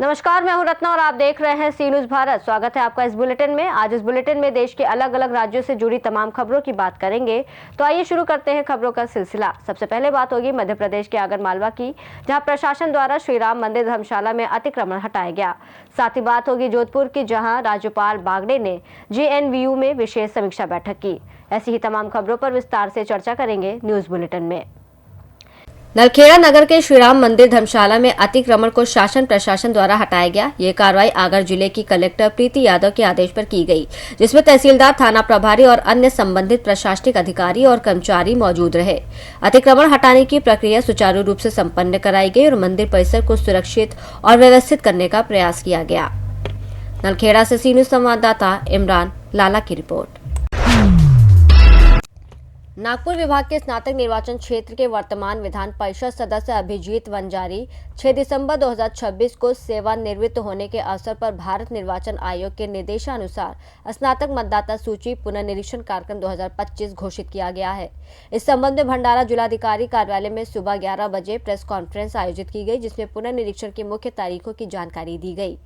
नमस्कार, मैं हूं रत्ना और आप देख रहे हैं सी न्यूज भारत। स्वागत है आपका इस बुलेटिन में। आज इस बुलेटिन में देश के अलग अलग राज्यों से जुड़ी तमाम खबरों की बात करेंगे। तो आइए शुरू करते हैं खबरों का सिलसिला। सबसे पहले बात होगी मध्य प्रदेश के आगरमालवा की, जहां प्रशासन द्वारा श्री राम मंदिर धर्मशाला में अतिक्रमण हटाया गया। साथ ही बात होगी जोधपुर की, जहाँ राज्यपाल बागड़े ने JNVU में विशेष समीक्षा बैठक की। ऐसी ही तमाम खबरों पर विस्तार से चर्चा करेंगे न्यूज बुलेटिन में। नलखेड़ा नगर के श्री राम मंदिर धर्मशाला में अतिक्रमण को शासन प्रशासन द्वारा हटाया गया। ये कार्रवाई आगर जिले की कलेक्टर प्रीति यादव के आदेश पर की गई, जिसमें तहसीलदार, थाना प्रभारी और अन्य संबंधित प्रशासनिक अधिकारी और कर्मचारी मौजूद रहे। अतिक्रमण हटाने की प्रक्रिया सुचारू रूप से संपन्न कराई गई और मंदिर परिसर को सुरक्षित और व्यवस्थित करने का प्रयास किया गया। नलखेड़ा से सी न्यूज संवाददाता इमरान लाला की रिपोर्ट। नागपुर विभाग के स्नातक निर्वाचन क्षेत्र के वर्तमान विधान परिषद सदस्य अभिजीत वंजारी 6 दिसंबर 2026 को सेवानिवृत्त होने के अवसर पर भारत निर्वाचन आयोग के निर्देशानुसार स्नातक मतदाता सूची पुनर्निरीक्षण कार्यक्रम 2025 घोषित किया गया है। इस संबंध में भंडारा जिलाधिकारी कार्यालय में सुबह 11 बजे प्रेस कॉन्फ्रेंस आयोजित की गई, जिसमें पुनर्निरीक्षण की मुख्य तारीखों की जानकारी दी गई।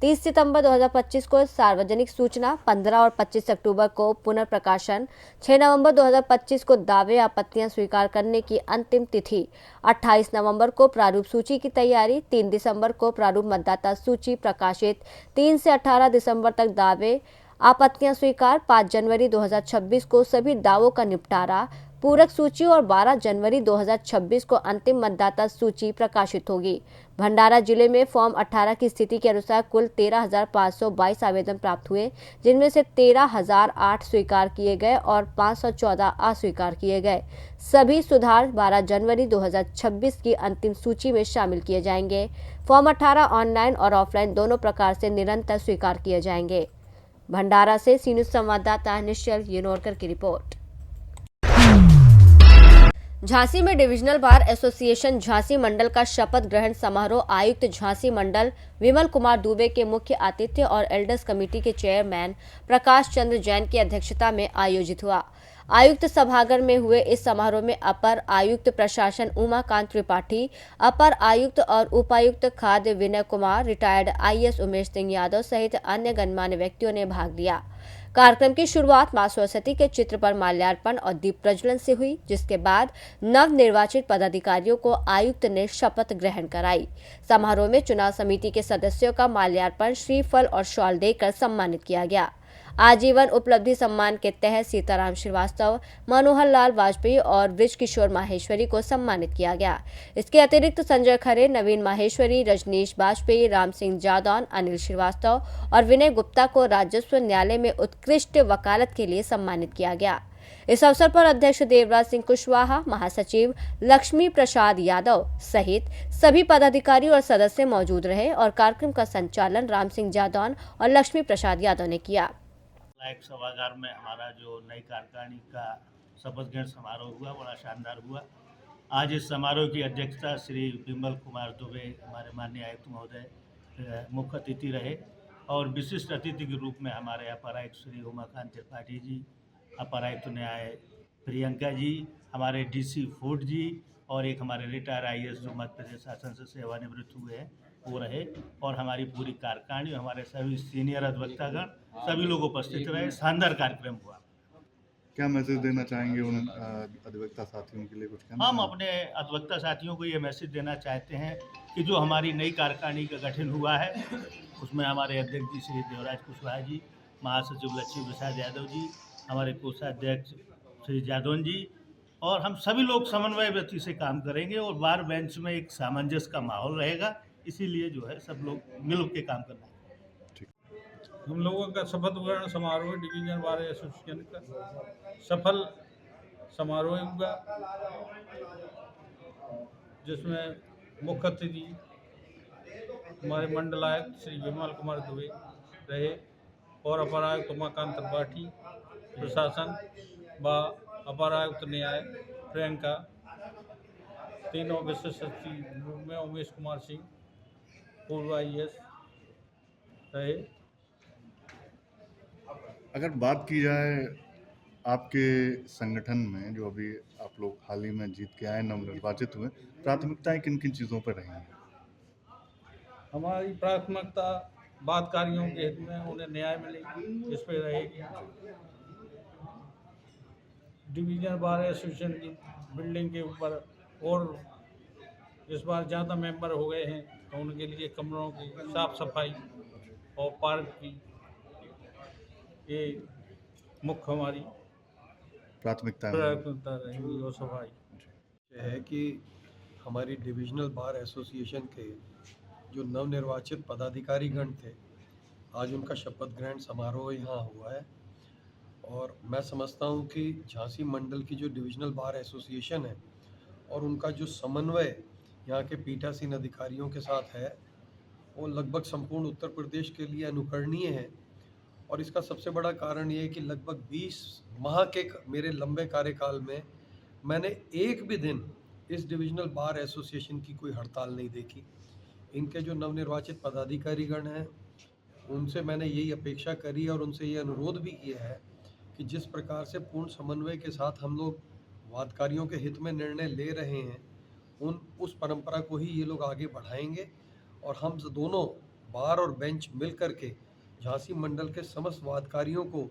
30 सितंबर 2025 को सार्वजनिक सूचना, 15 और 25 अक्टूबर को पुनर्प्रकाशन, 6 नवंबर 2025 को दावे आपत्तियां स्वीकार करने की अंतिम तिथि, 28 नवंबर को प्रारूप सूची की तैयारी, 3 दिसंबर को प्रारूप मतदाता सूची प्रकाशित, 3 से 18 दिसंबर तक दावे आपत्तियां स्वीकार, 5 जनवरी 2026 को सभी दावों का निपटारा, पूरक सूची और 12 जनवरी 2026 को अंतिम मतदाता सूची प्रकाशित होगी। भंडारा जिले में फॉर्म 18 की स्थिति के अनुसार कुल 13,522 आवेदन प्राप्त हुए, जिनमें से 13,008 स्वीकार किए गए और 514 अस्वीकार किए गए। सभी सुधार 12 जनवरी 2026 की अंतिम सूची में शामिल किए जाएंगे। फॉर्म 18 ऑनलाइन और ऑफलाइन दोनों प्रकार से निरंतर स्वीकार किए जाएंगे। भंडारा से सी न्यूज संवाददाता निश्चल येनोरकर की रिपोर्ट। झांसी में डिविजनल बार एसोसिएशन झांसी मंडल का शपथ ग्रहण समारोह आयुक्त झांसी मंडल विमल कुमार दुबे के मुख्य आतिथ्य और एल्डर्स कमेटी के चेयरमैन प्रकाश चंद्र जैन की अध्यक्षता में आयोजित हुआ। आयुक्त सभागार में हुए इस समारोह में अपर आयुक्त प्रशासन उमाकांत त्रिपाठी, अपर आयुक्त और उपायुक्त खाद्य विनय कुमार, रिटायर्ड IAS उमेश सिंह यादव सहित अन्य गणमान्य व्यक्तियों ने भाग लिया। कार्यक्रम की शुरुआत मां सरस्वती के चित्र पर माल्यार्पण और दीप प्रज्वलन से हुई, जिसके बाद नव निर्वाचित पदाधिकारियों को आयुक्त ने शपथ ग्रहण कराई। समारोह में चुनाव समिति के सदस्यों का माल्यार्पण, श्रीफल और शॉल देकर सम्मानित किया गया। आजीवन उपलब्धि सम्मान के तहत सीताराम श्रीवास्तव, मनोहर लाल वाजपेयी और ब्रिज किशोर माहेश्वरी को सम्मानित किया गया। इसके अतिरिक्त संजय खरे, नवीन माहेश्वरी, रजनीश वाजपेयी, राम सिंह जादौन, अनिल श्रीवास्तव और विनय गुप्ता को राजस्व न्यायालय में उत्कृष्ट वकालत के लिए सम्मानित किया गया। इस अवसर पर अध्यक्ष देवराज सिंह कुशवाहा, महासचिव लक्ष्मी प्रसाद यादव सहित सभी पदाधिकारी और सदस्य मौजूद रहे और कार्यक्रम का संचालन राम सिंह जादौन और लक्ष्मी प्रसाद यादव ने किया। लायक सभागार में हमारा जो नई कार्यकारिणी का शपथ ग्रहण समारोह हुआ, बड़ा शानदार हुआ। आज इस समारोह की अध्यक्षता श्री विमल कुमार दुबे, हमारे माननीय आयुक्त महोदय मुख्य अतिथि रहे और विशिष्ट अतिथि के रूप में हमारे अपर आयुक्त श्री उमाकांत त्रिपाठी जी, अपर आयुक्त न्याय प्रियंका जी, हमारे DC फूड जी और एक हमारे रिटायर IAS जो मध्य प्रदेश शासन से सेवानिवृत्त हुए हैं वो रहे और हमारी पूरी कार्यकारिणी, हमारे सभी सीनियर अधिवक्तागण सभी लोग उपस्थित रहे। शानदार कार्यक्रम हुआ। क्या मैसेज देना चाहेंगे उन अधिवक्ता साथियों के लिए? कुछ कहना? हम अपने अधिवक्ता साथियों को ये मैसेज देना चाहते हैं कि जो हमारी नई कार्यकारिणी का गठन हुआ है उसमें हमारे अध्यक्ष जी श्री देवराज कुशवाहा जी, महासचिव लक्ष्मी प्रसाद यादव जी, हमारे कोषाध्यक्ष श्री जादौन जी और हम सभी लोग समन्वय वृत्ति से काम करेंगे और बार बेंच में एक सामंजस्य का माहौल रहेगा। इसीलिए जो है सब लोग मिल के काम करना है। हम लोगों का शपथ ग्रहण समारोह डिवीजन बार एसोसिएशन का सफल समारोह हुआ, जिसमें मुख्य अतिथि हमारे मंडल आयुक्त श्री विमल कुमार दुबे रहे और अपर आयुक्त उमाकांत त्रिपाठी, प्रशासन व अपर आयुक्त न्याय प्रियंका, तीनों विशिष्ट अतिथि में उमेश कुमार सिंह पूर्व IAS रहे। अगर बात की जाए आपके संगठन में जो अभी आप लोग हाल ही में जीत के आए, नवनिर्वाचित हुए, प्राथमिकताएं किन किन चीज़ों पर रही हैं? हमारी प्राथमिकता बातकारियों के हित में उन्हें न्याय मिले इस पे रहेगी। डिवीजन बार एसोसिएशन की बिल्डिंग के ऊपर और इस बार ज़्यादा मेंबर हो गए हैं तो उनके लिए कमरों की साफ सफाई और पार्क की, ये मुख्य हमारी प्राथमिकताएं प्राथमिकता रहेगी। और सफाई है कि हमारी डिविजनल बार एसोसिएशन के जो नवनिर्वाचित पदाधिकारीगण थे, आज उनका शपथ ग्रहण समारोह यहाँ हुआ है। और मैं समझता हूँ कि झांसी मंडल की जो डिविजनल बार एसोसिएशन है और उनका जो समन्वय यहाँ के पीठासीन अधिकारियों के साथ है, वो लगभग संपूर्ण उत्तर प्रदेश के लिए अनुकरणीय है। और इसका सबसे बड़ा कारण ये है कि लगभग 20 माह के मेरे लंबे कार्यकाल में मैंने एक भी दिन इस डिविजनल बार एसोसिएशन की कोई हड़ताल नहीं देखी। इनके जो नवनिर्वाचित पदाधिकारीगण हैं, उनसे मैंने यही अपेक्षा करी और उनसे ये अनुरोध भी किया है कि जिस प्रकार से पूर्ण समन्वय के साथ हम लोग वादकारियों के हित में निर्णय ले रहे हैं, उस परंपरा को ही ये लोग आगे बढ़ाएंगे। और हम दोनों बार और बेंच मिल कर के झांसी मंडल के समस्त वादकारियों को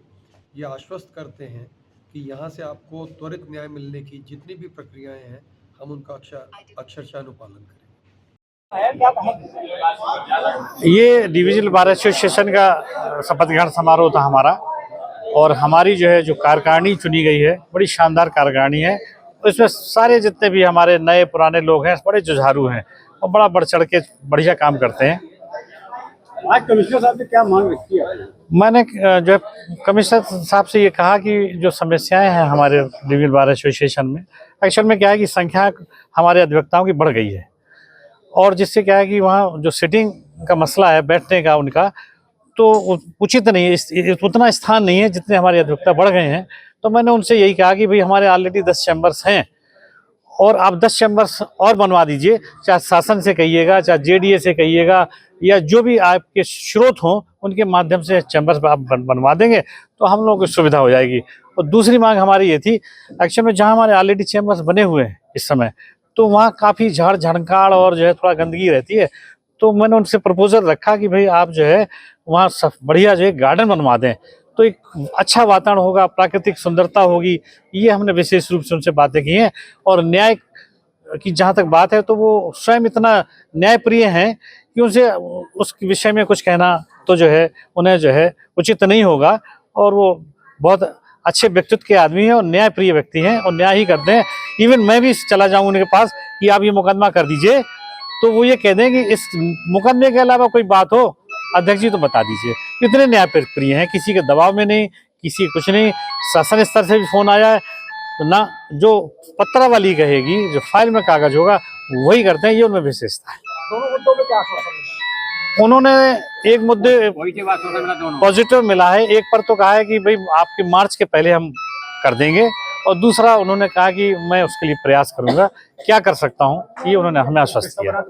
ये आश्वस्त करते हैं कि यहाँ से आपको त्वरित न्याय मिलने की जितनी भी प्रक्रियाएं हैं, हम उनका अक्षरशः अनुपालन करेंगे। ये डिविजनल बार एसोसिएशन का शपथ ग्रहण समारोह था हमारा, और हमारी जो कार्यकारिणी चुनी गई है, बड़ी शानदार कार्यकारिणी है। इसमें सारे जितने भी हमारे नए पुराने लोग हैं, बड़े जुझारू हैं और बड़ा बढ़ चढ़ के बढ़िया काम करते हैं। आज कमिश्नर साहब ने क्या मांग रखी है? मैंने जो कमिश्नर साहब से ये कहा कि जो समस्याएं हैं हमारे डिविजनल बार एसोसिएशन में, एक्चुअल में क्या है कि संख्या हमारे अधिवक्ताओं की बढ़ गई है, और जिससे क्या है कि वहाँ जो सिटिंग का मसला है, बैठने का उनका, तो उचित नहीं है, उतना स्थान नहीं है जितने हमारे अधिवक्ता बढ़ गए हैं। तो मैंने उनसे यही कहा कि भाई हमारे ऑलरेडी 10 चैम्बर्स हैं और आप 10 चैम्बर्स और बनवा दीजिए, चाहे शासन से कहिएगा, चाहे जेडीए से कहिएगा, या जो भी आपके स्रोत हों उनके माध्यम से चैम्बर्स आप बनवा देंगे तो हम लोगों को सुविधा हो जाएगी। और दूसरी मांग हमारी ये थी, एक्चुअल में जहाँ हमारे ऑलरेडी चैम्बर्स बने हुए हैं इस समय, तो वहाँ काफ़ी झाड़ झंकाड़ और थोड़ा गंदगी रहती है। तो मैंने उनसे प्रपोजल रखा कि भाई आप वहाँ बढ़िया गार्डन बनवा दें, तो एक अच्छा वातावरण होगा, प्राकृतिक सुंदरता होगी। ये हमने विशेष रूप से उनसे बातें की हैं। और न्याय की जहाँ तक बात है, तो वो स्वयं इतना न्यायप्रिय हैं कि उनसे उस विषय में कुछ कहना तो उन्हें उचित नहीं होगा। और वो बहुत अच्छे व्यक्तित्व के आदमी हैं और न्यायप्रिय व्यक्ति हैं और न्याय ही करते हैं। इवन मैं भी चला जाऊँ उनके पास कि आप ये मुकदमा कर दीजिए, तो वो ये कह दें कि इस मुकदमे के अलावा कोई बात हो अध्यक्ष जी तो बता दीजिए। इतने न्यायप्रिय हैं, किसी के दबाव में नहीं, किसी कुछ नहीं। शासन स्तर से भी फोन आया है तो ना जो पत्रावली कहेगी, जो फाइल में कागज होगा वही करते हैं। ये उनमें विशेषता है। दोनों मुद्दों में क्या आश्वासन मिला? उन्होंने एक मुद्दे पॉजिटिव मिला है। एक पर तो कहा है कि भाई आपके मार्च के पहले हम कर देंगे, और दूसरा उन्होंने कहा कि मैं उसके लिए प्रयास करूंगा, क्या कर सकता हूं, ये उन्होंने हमें आश्वस्त किया।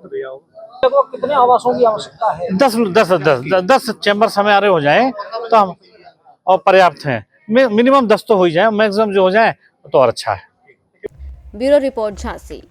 तो कितने आवासों की आवश्यकता है? 10 चैम्बर्स हमारे हो जाएं तो हम और पर्याप्त हैं। मिनिमम 10 तो हो ही जाए, मैक्सिमम जो हो जाए तो और अच्छा है। Bureau report Jhansi.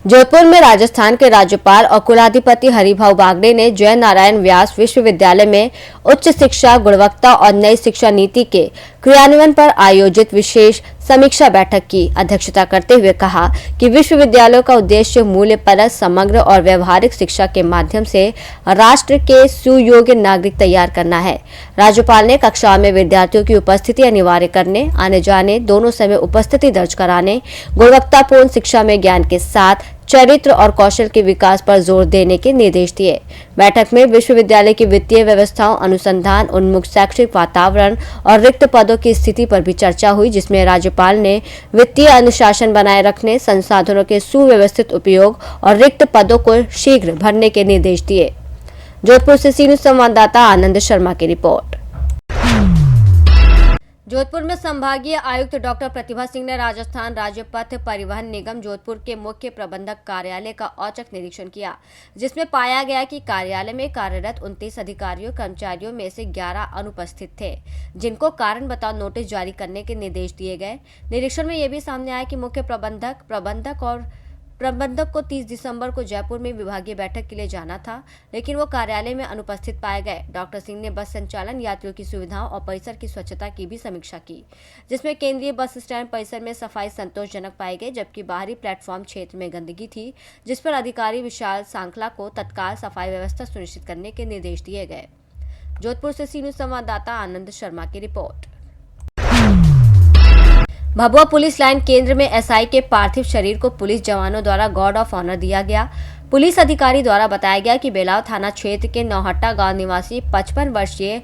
जयपुर में राजस्थान के राज्यपाल और कुलाधिपति हरिभाऊ बागड़े ने जय नारायण व्यास विश्वविद्यालय में उच्च शिक्षा गुणवत्ता और नई शिक्षा नीति के क्रियान्वयन पर आयोजित विशेष समीक्षा बैठक की अध्यक्षता करते हुए कहा कि विश्वविद्यालयों का उद्देश्य मूल्यपरक, समग्र और व्यवहारिक शिक्षा के माध्यम से राष्ट्र के सुयोग्य नागरिक तैयार करना है। राज्यपाल ने कक्षा में विद्यार्थियों की उपस्थिति अनिवार्य करने, आने जाने दोनों समय उपस्थिति दर्ज कराने, गुणवत्तापूर्ण शिक्षा में ज्ञान के साथ चरित्र और कौशल के विकास पर जोर देने के निर्देश दिए। बैठक में विश्वविद्यालय की वित्तीय व्यवस्थाओं, अनुसंधान उन्मुख शैक्षिक वातावरण और रिक्त पदों की स्थिति पर भी चर्चा हुई, जिसमें राज्यपाल ने वित्तीय अनुशासन बनाए रखने, संसाधनों के सुव्यवस्थित उपयोग और रिक्त पदों को शीघ्र भरने के निर्देश दिए। जयपुर से सी न्यूज़ संवाददाता आनंद शर्मा की रिपोर्ट। जोधपुर में संभागीय आयुक्त डॉक्टर प्रतिभा सिंह ने राजस्थान राज्य पथ परिवहन निगम जोधपुर के मुख्य प्रबंधक कार्यालय का औचक निरीक्षण किया, जिसमें पाया गया कि कार्यालय में कार्यरत 29 अधिकारियों कर्मचारियों में से 11 अनुपस्थित थे, जिनको कारण बताओ नोटिस जारी करने के निर्देश दिए गए। निरीक्षण में यह भी सामने आया कि मुख्य प्रबंधक को 30 दिसंबर को जयपुर में विभागीय बैठक के लिए जाना था, लेकिन वो कार्यालय में अनुपस्थित पाए गए। डॉक्टर सिंह ने बस संचालन, यात्रियों की सुविधाओं और परिसर की स्वच्छता की भी समीक्षा की, जिसमें केंद्रीय बस स्टैंड परिसर में सफाई संतोषजनक पाई गई, जबकि बाहरी प्लेटफॉर्म क्षेत्र में गंदगी थी, जिस पर अधिकारी विशाल सांखला को तत्काल सफाई व्यवस्था सुनिश्चित करने के निर्देश दिए गए। जोधपुर से सी न्यूज संवाददाता आनंद शर्मा की रिपोर्ट। भभुआ पुलिस लाइन केंद्र में एसआई के पार्थिव शरीर को पुलिस जवानों द्वारा गार्ड ऑफ ऑनर दिया गया। पुलिस अधिकारी द्वारा बताया गया कि बेलाव थाना क्षेत्र के नौहट्टा गांव निवासी 55 वर्षीय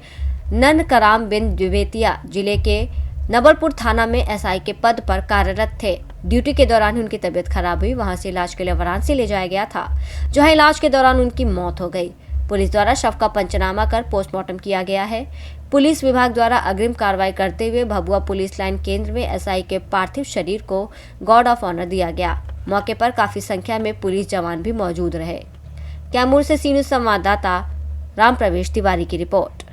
ननकराम बिन द्विवेतिया जिले के नबलपुर थाना में एसआई के पद पर कार्यरत थे। ड्यूटी के दौरान उनकी तबीयत खराब हुई, वहां से इलाज के लिए वाराणसी ले जाया गया था, जहां इलाज के दौरान उनकी मौत हो गई। पुलिस द्वारा शव का पंचनामा कर पोस्टमार्टम किया गया है। पुलिस विभाग द्वारा अग्रिम कार्रवाई करते हुए भभुआ पुलिस लाइन केंद्र में एसआई के पार्थिव शरीर को गार्ड ऑफ ऑनर दिया गया। मौके पर काफी संख्या में पुलिस जवान भी मौजूद रहे। कैमूर से सी न्यूज संवाददाता राम प्रवेश तिवारी की रिपोर्ट।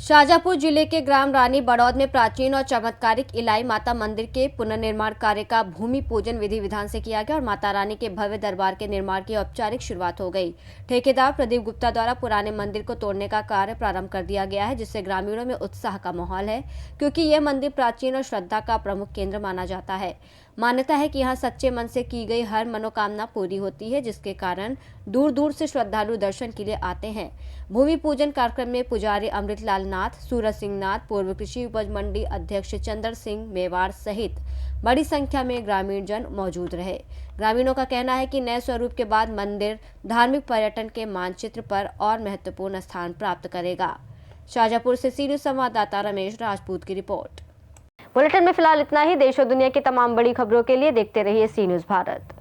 शाजापुर जिले के ग्राम रानी बड़ौद में प्राचीन और चमत्कारिक इलाई माता मंदिर के पुनर्निर्माण कार्य का भूमि पूजन विधि विधान से किया गया और माता रानी के भव्य दरबार के निर्माण की औपचारिक शुरुआत हो गई। ठेकेदार प्रदीप गुप्ता द्वारा पुराने मंदिर को तोड़ने का कार्य प्रारंभ कर दिया गया है, जिससे ग्रामीणों में उत्साह का माहौल है, क्योंकि यह मंदिर प्राचीन और श्रद्धा का प्रमुख केंद्र माना जाता है। मान्यता है कि यहाँ सच्चे मन से की गई हर मनोकामना पूरी होती है, जिसके कारण दूर दूर से श्रद्धालु दर्शन के लिए आते हैं। भूमि पूजन कार्यक्रम में पुजारी अमृतलाल नाथ, सूरज सिंह नाथ, पूर्व कृषि उपज मंडी अध्यक्ष चंद्र सिंह मेवाड़ सहित बड़ी संख्या में ग्रामीण जन मौजूद रहे। ग्रामीणों का कहना है कि नए स्वरूप के बाद मंदिर धार्मिक पर्यटन के मानचित्र पर और महत्वपूर्ण स्थान प्राप्त करेगा। शाजापुर से सी न्यूज संवाददाता रमेश राजपूत की रिपोर्ट। बुलेटिन में फिलहाल इतना ही। देश और दुनिया की तमाम बड़ी खबरों के लिए देखते रहिए सी न्यूज भारत।